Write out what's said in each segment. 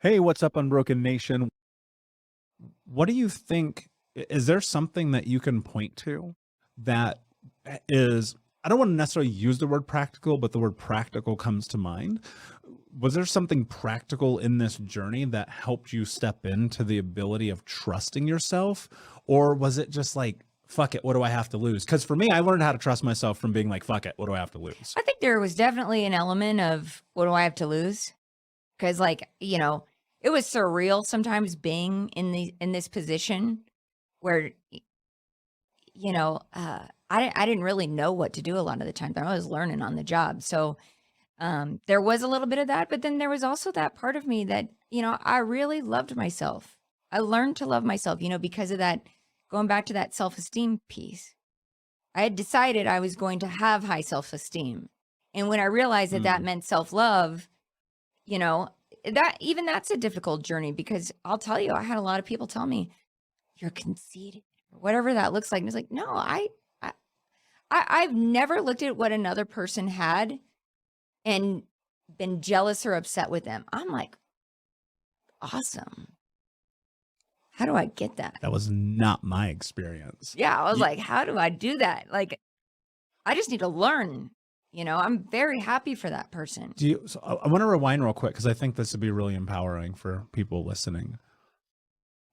Hey, what's up, Unbroken Nation? What do you think? Is there something that you can point to that is, I don't want to necessarily use the word practical, but the word practical comes to mind. Was there something practical in this journey that helped you step into the ability of trusting yourself? Or was it just like, fuck it, what do I have to lose? Because for me, I learned how to trust myself from being like, fuck it, what do I have to lose? I think there was definitely an element of what do I have to lose? Because it was surreal sometimes being in this position where I didn't really know what to do a lot of the time. I was learning on the job. So there was a little bit of that, but then there was also that part of me that, I really loved myself. I learned to love myself, because of that, going back to that self-esteem piece. I had decided I was going to have high self-esteem. And when I realized that that meant self-love, that's a difficult journey, because I'll tell you, I had a lot of people tell me, you're conceited, or whatever that looks like. And it's like, no, I've never looked at what another person had and been jealous or upset with them. I'm like, awesome. How do I get that? That was not my experience. Yeah, I was like, how do I do that? Like, I just need to learn. I'm very happy for that person. So I want to rewind real quick, because I think this would be really empowering for people listening.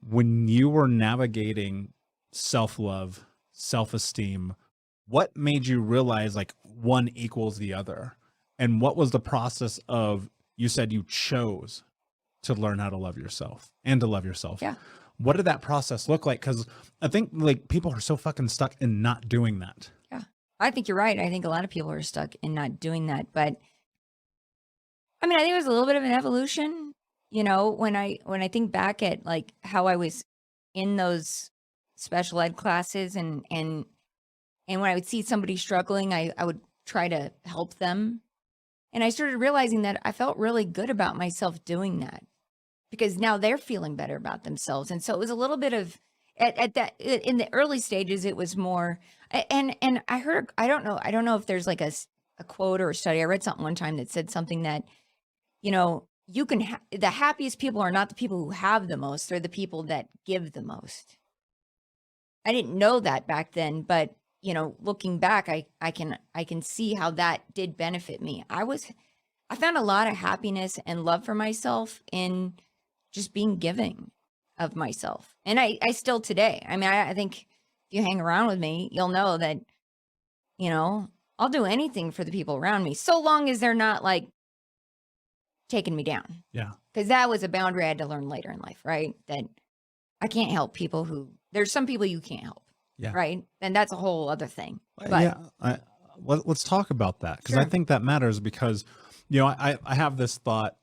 When you were navigating self-love, self-esteem, what made you realize like one equals the other? And what was the process of, you said you chose to learn how to love yourself and to love yourself. Yeah. What did that process look like? Because I think like people are so fucking stuck in not doing that. Yeah, I think you're right. I think a lot of people are stuck in not doing that. But I mean, I think it was a little bit of an evolution. When I think back at like how I was in those special ed classes and when I would see somebody struggling, I would try to help them. And I started realizing that I felt really good about myself doing that, because now they're feeling better about themselves. And so it was a little bit of at that in the early stages, it was more, and I heard, I don't know if there's like a quote or a study. I read something one time that said something that, you can, the happiest people are not the people who have the most, they're the people that give the most. I didn't know that back then, but looking back, I can see how that did benefit me. I found a lot of happiness and love for myself in just being giving of myself. And I still today, I mean, I think if you hang around with me, you'll know that, I'll do anything for the people around me, so long as they're not like taking me down. Yeah. Because that was a boundary I had to learn later in life, right? That I can't help people there's some people you can't help. Yeah. Right. And that's a whole other thing. But let's talk about that, because I think that matters, because, I have this thought,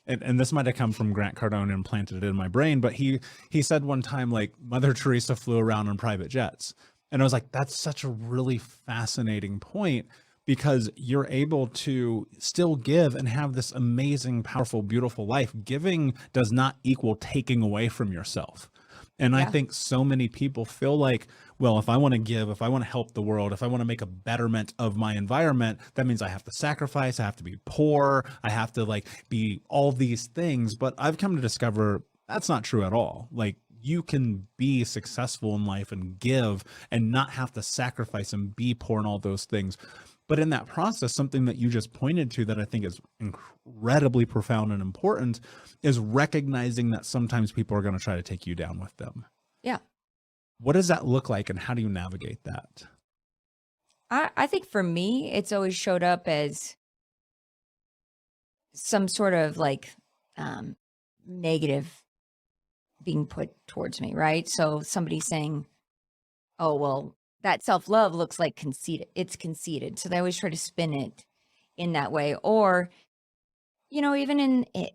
and this might have come from Grant Cardone and planted it in my brain, but he said one time, like, Mother Teresa flew around on private jets. And I was like, that's such a really fascinating point, because you're able to still give and have this amazing, powerful, beautiful life. Giving does not equal taking away from yourself. And I think so many people feel like, well, if I want to give, if I want to help the world, if I want to make a betterment of my environment, that means I have to sacrifice, I have to be poor, I have to like be all these things. But I've come to discover that's not true at all. Like, you can be successful in life and give and not have to sacrifice and be poor and all those things. But in that process, something that you just pointed to that I think is incredibly profound and important is recognizing that sometimes people are going to try to take you down with them. Yeah. What does that look like, and how do you navigate that? I think for me, it's always showed up as some sort of like negative being put towards me, right? So somebody saying, oh, well, that self-love looks like conceited. It's conceited. So they always try to spin it in that way. Or, even in it,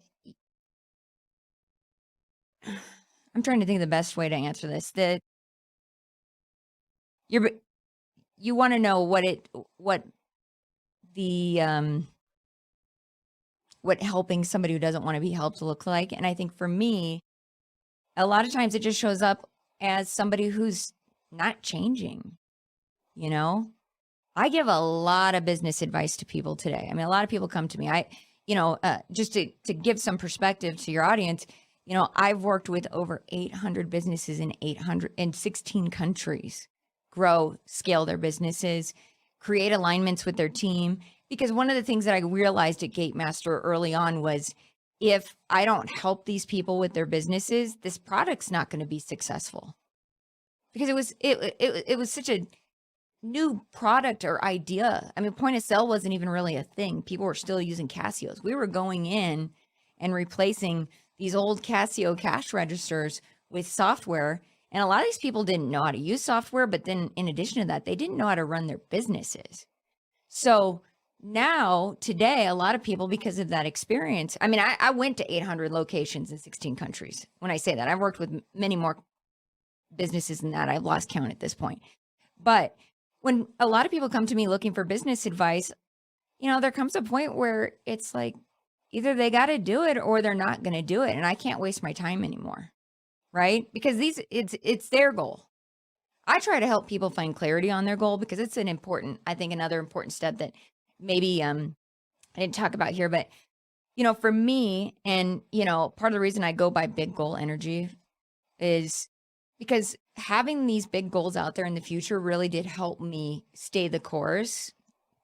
I'm trying to think of the best way to answer this. You want to know what helping somebody who doesn't want to be helped look like. And I think for me, a lot of times it just shows up as somebody who's not changing. I give a lot of business advice to people today. I mean, a lot of people come to me. just to give some perspective to your audience, I've worked with over 800 businesses in 816 countries grow, scale their businesses, create alignments with their team. Because one of the things that I realized at Gatemaster early on was, if I don't help these people with their businesses, this product's not going to be successful. Because it was such a new product or idea. I mean, point of sale wasn't even really a thing. People were still using Casios. We were going in and replacing these old Casio cash registers with software. And a lot of these people didn't know how to use software, but then in addition to that, they didn't know how to run their businesses. So now, today, a lot of people, because of that experience, I mean, I went to 800 locations in 16 countries. When I say that, I've worked with many more businesses than that. I've lost count at this point. But when a lot of people come to me looking for business advice, there comes a point where it's like, either they got to do it or they're not going to do it. And I can't waste my time anymore. Right? Because it's their goal. I try to help people find clarity on their goal, because it's another important step that maybe I didn't talk about here. But, for me, and, part of the reason I go by big goal energy is because having these big goals out there in the future really did help me stay the course.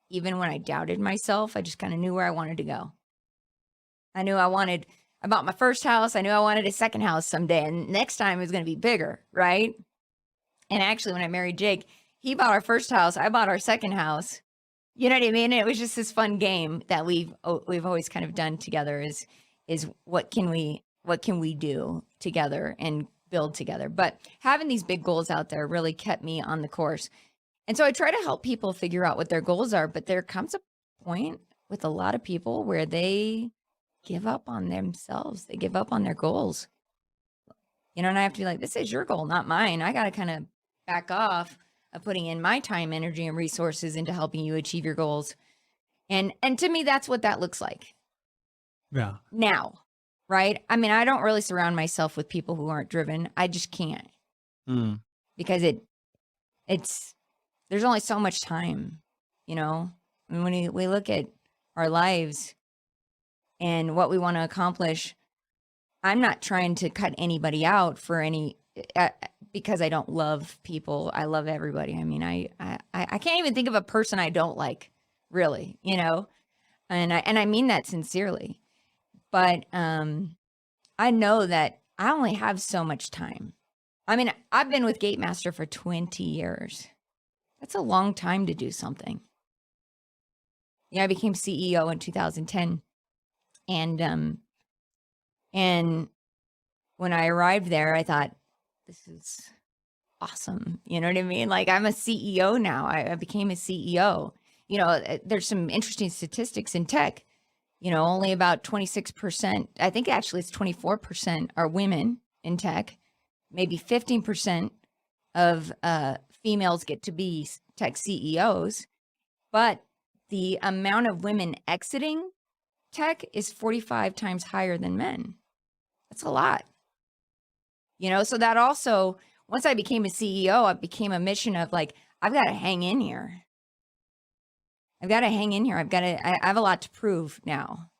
Even when I doubted myself, I just kind of knew where I wanted to go. I bought my first house. I knew I wanted a second house someday, and next time it was going to be bigger, right? And actually, when I married Jake, he bought our first house. I bought our second house. You know what I mean? It was just this fun game that we've always kind of done together. Is what can we do together and build together? But having these big goals out there really kept me on the course. And so I try to help people figure out what their goals are. But there comes a point with a lot of people where they give up on themselves. They give up on their goals. And I have to be like, this is your goal, not mine. I got to kind of back off of putting in my time, energy, and resources into helping you achieve your goals. And to me, that's what that looks like. Yeah. Now, right? I mean, I don't really surround myself with people who aren't driven. I just can't. Because there's only so much time, I mean, when we look at our lives and what we want to accomplish, I'm not trying to cut anybody out for because I don't love people. I love everybody. I mean, I can't even think of a person I don't like, really, and I mean that sincerely. But I know that I only have so much time. I mean, I've been with Gatemaster for 20 years. That's a long time to do something. I became CEO in 2010. And when I arrived there, I thought, this is awesome. You know what I mean? Like, I'm a CEO now. I became a CEO. There's some interesting statistics in tech. Only about 26%, I think actually it's 24% are women in tech. Maybe 15% of females get to be tech CEOs. But the amount of women exiting tech is 45 times higher than men. That's a lot. So that also, once I became a CEO, it became a mission of like, I've got to hang in here. I have a lot to prove now.